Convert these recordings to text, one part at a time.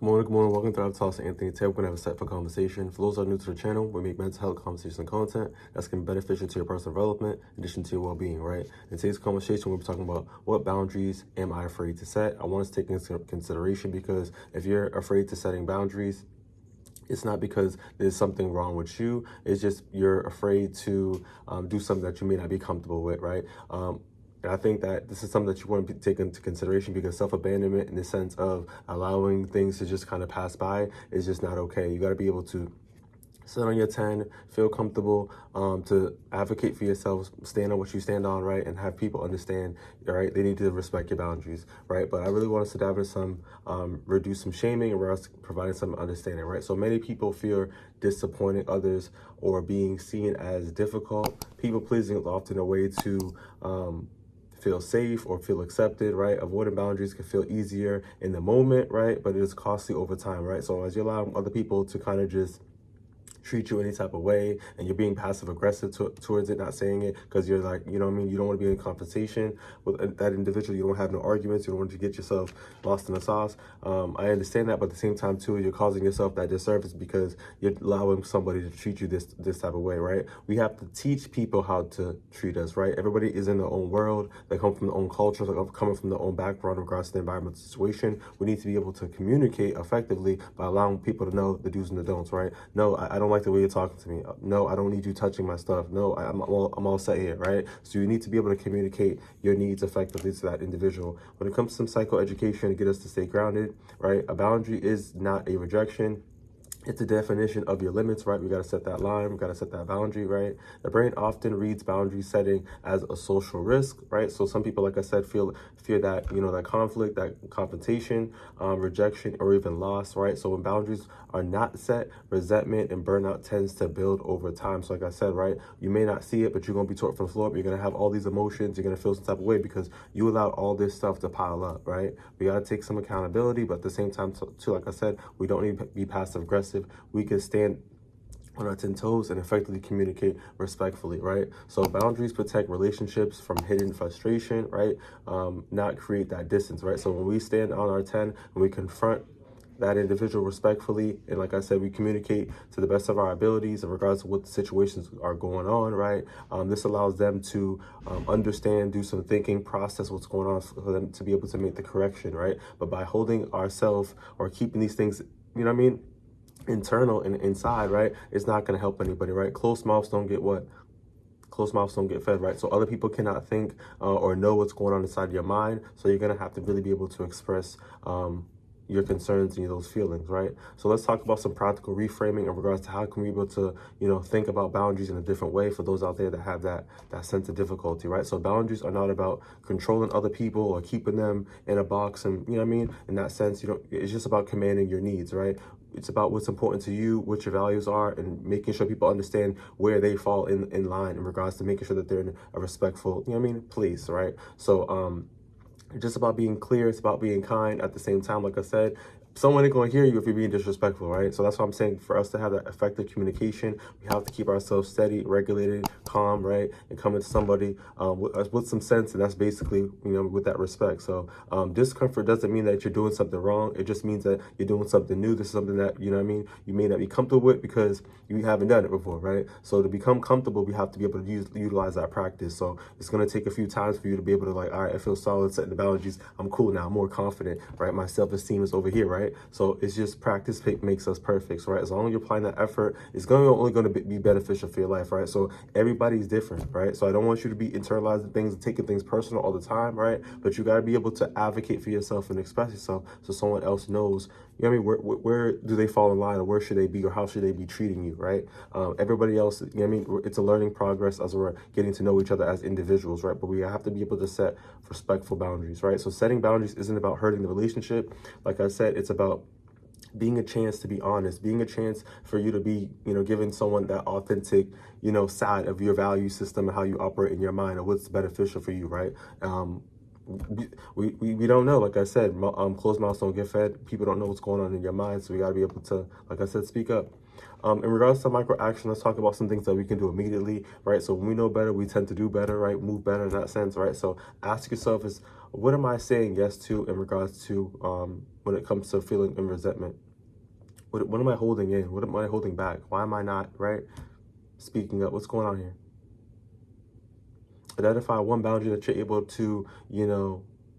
Good morning. Welcome to Avatar Anthony Ted. We're going to have a set for conversation. For those who are new to the channel, we make mental health conversations and content that's going to be beneficial to your personal development, in addition to your well-being, right? In today's conversation, we'll be talking about what boundaries am I afraid to set. I want us to take into consideration because if you're afraid to setting boundaries, it's not because there's something wrong with you. It's just you're afraid to do something that you may not be comfortable with, right? And I think that this is something that you want to take into consideration because self-abandonment in the sense of allowing things to just kind of pass by is just not okay. You got to be able to sit on your 10, feel comfortable, to advocate for yourself, stand on what you stand on, right? And have people understand, right? They need to respect your boundaries, right? But I really want us to dive into some, reduce some shaming and we're providing some understanding, right? So many people fear disappointing others or being seen as difficult. People pleasing is often a way to, feel safe or feel accepted, right? Avoiding boundaries can feel easier in the moment, right? But it is costly over time, right? So as you allow other people to kind of just treat you any type of way and you're being passive aggressive towards it, not saying it because you're like, you know what I mean, you don't want to be in confrontation with that individual, you don't have no arguments, you don't want to get yourself lost in the sauce. I understand that, but at the same time too, you're causing yourself that disservice because you're allowing somebody to treat you this type of way, right? We have to teach people how to treat us, right? Everybody is in their own world, they come from their own culture, they're coming from their own background in regards to the environmental situation. We need to be able to communicate effectively by allowing people to know the do's and the don'ts, right? No, I don't like the way you're talking to me. No, I don't need you touching my stuff. No, I'm all set here, right? So you need to be able to communicate your needs effectively to that individual. When it comes to some psychoeducation to get us to stay grounded, right? A boundary is not a rejection. It's a definition of your limits, right? We got to set that line. We got to set that boundary, right? The brain often reads boundary setting as a social risk, right? So some people, like I said, fear that, that conflict, that confrontation, rejection, or even loss, right? So when boundaries are not set, resentment and burnout tends to build over time. So like I said, right, you may not see it, but you're going to be taught from the floor, but you're going to have all these emotions. You're going to feel some type of way because you allowed all this stuff to pile up, right? We got to take some accountability, but at the same time, too, like I said, we don't need to be passive aggressive. We can stand on our 10 toes and effectively communicate respectfully, right? So boundaries protect relationships from hidden frustration, right? Not create that distance, right? So when we stand on our 10 and we confront that individual respectfully, and like I said, we communicate to the best of our abilities in regards to what the situations are going on, right? This allows them to understand, do some thinking, process what's going on for them to be able to make the correction, right? But by holding ourselves or keeping these things, you know what I mean, internal and inside, right, it's not going to help anybody, right? Closed mouths don't get what? Closed mouths don't get fed, right? So other people cannot think or know what's going on inside your mind. So you're going to have to really be able to express your concerns and those feelings, right? So let's talk about some practical reframing in regards to how can we be able to, think about boundaries in a different way for those out there that have that sense of difficulty, right? So boundaries are not about controlling other people or keeping them in a box, and you know what I mean? In that sense, it's just about commanding your needs, right? It's about what's important to you, what your values are, and making sure people understand where they fall in line in regards to making sure that they're in a respectful, place, right? So it's just about being clear. It's about being kind at the same time. Like I said, someone ain't going to hear you if you're being disrespectful, right? So that's what I'm saying. For us to have that effective communication, we have to keep ourselves steady, regulated, calm, right? And coming to somebody with some sense, and that's basically, with that respect. So discomfort doesn't mean that you're doing something wrong. It just means that you're doing something new. This is something that, you may not be comfortable with because you haven't done it before, right? So to become comfortable, we have to be able to utilize that practice. So it's going to take a few times for you to be able to all right, I feel solid, setting the boundaries. I'm cool now. I'm more confident, right? My self-esteem is over here, right? So it's just practice makes us perfect, right? As long as you're applying that effort, it's only going to be beneficial for your life, right? So everybody's different, right? So I don't want you to be internalizing things and taking things personal all the time, right? But you got to be able to advocate for yourself and express yourself so someone else knows, where do they fall in line, or where should they be, or how should they be treating you, right? Everybody else, it's a learning progress as we're getting to know each other as individuals, right? But we have to be able to set respectful boundaries, right? So setting boundaries isn't about hurting the relationship. Like I said, it's about being a chance to be honest, being a chance for you to be, giving someone that authentic, side of your value system and how you operate in your mind and what's beneficial for you, right? We don't know. Like I said, closed mouths don't get fed. People don't know what's going on in your mind. So we got to be able to, like I said, speak up. In regards to micro action, let's talk about some things that we can do immediately, right? So when we know better, we tend to do better, right? Move better in that sense, right? So ask yourself what am I saying yes to in regards to when it comes to feeling and resentment? What am I holding in? What am I holding back? Why am I not, right, speaking up? What's going on here? Identify one boundary that you're able to,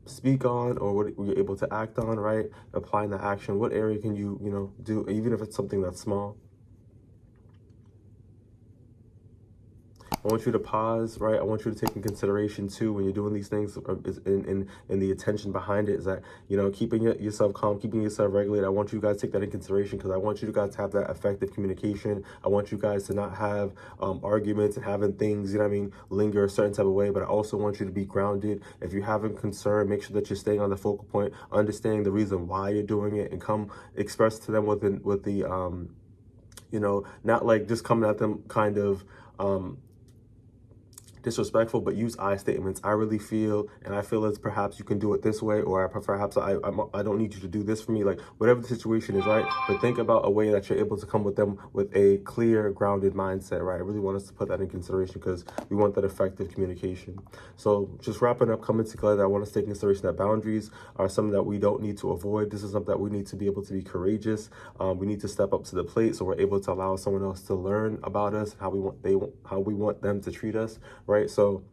speak on, or what you're able to act on, right? Applying the action. What area can you, do, even if it's something that's small? I want you to pause, right? I want you to take in consideration too when you're doing these things, is in the attention behind it, is that, keeping yourself calm, keeping yourself regulated. I want you guys to take that in consideration, because I want you guys to have that effective communication. I want you guys to not have arguments and having things, linger a certain type of way. But I also want you to be grounded. If you're having concern, make sure that you're staying on the focal point, understanding the reason why you're doing it, and come express to them with the not like just coming at them kind of disrespectful, but use I statements. I really feel, and I feel as perhaps you can do it this way, or perhaps I don't need you to do this for me, like whatever the situation is, right? But think about a way that you're able to come with them with a clear, grounded mindset, right? I really want us to put that in consideration, because we want that effective communication. So just wrapping up, coming together, I want us to take in consideration that boundaries are something that we don't need to avoid. This is something that we need to be able to be courageous. We need to step up to the plate, so we're able to allow someone else to learn about us, how we want them to treat us, right? So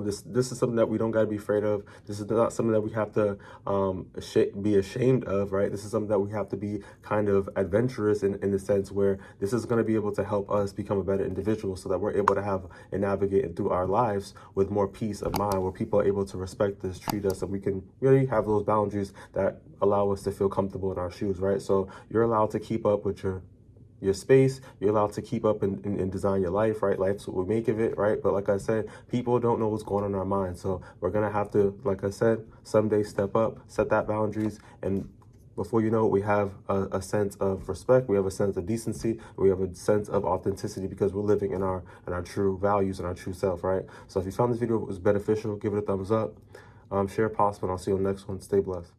this is something that we don't got to be afraid of. This is not something that we have to be ashamed of, right? This is something that we have to be kind of adventurous in the sense where this is going to be able to help us become a better individual, so that we're able to have and navigate through our lives with more peace of mind, where people are able to respect us, treat us, and we can really have those boundaries that allow us to feel comfortable in our shoes, right? So you're allowed to keep up with your space. You're allowed to keep up and design your life, right? Life's what we make of it, right? But like I said, people don't know what's going on in our minds. So we're going to have to, like I said, someday step up, set that boundaries. And before you know it, we have a sense of respect. We have a sense of decency. We have a sense of authenticity, because we're living in our true values and our true self, right? So if you found this video was beneficial, give it a thumbs up. Share possible, and I'll see you on the next one. Stay blessed.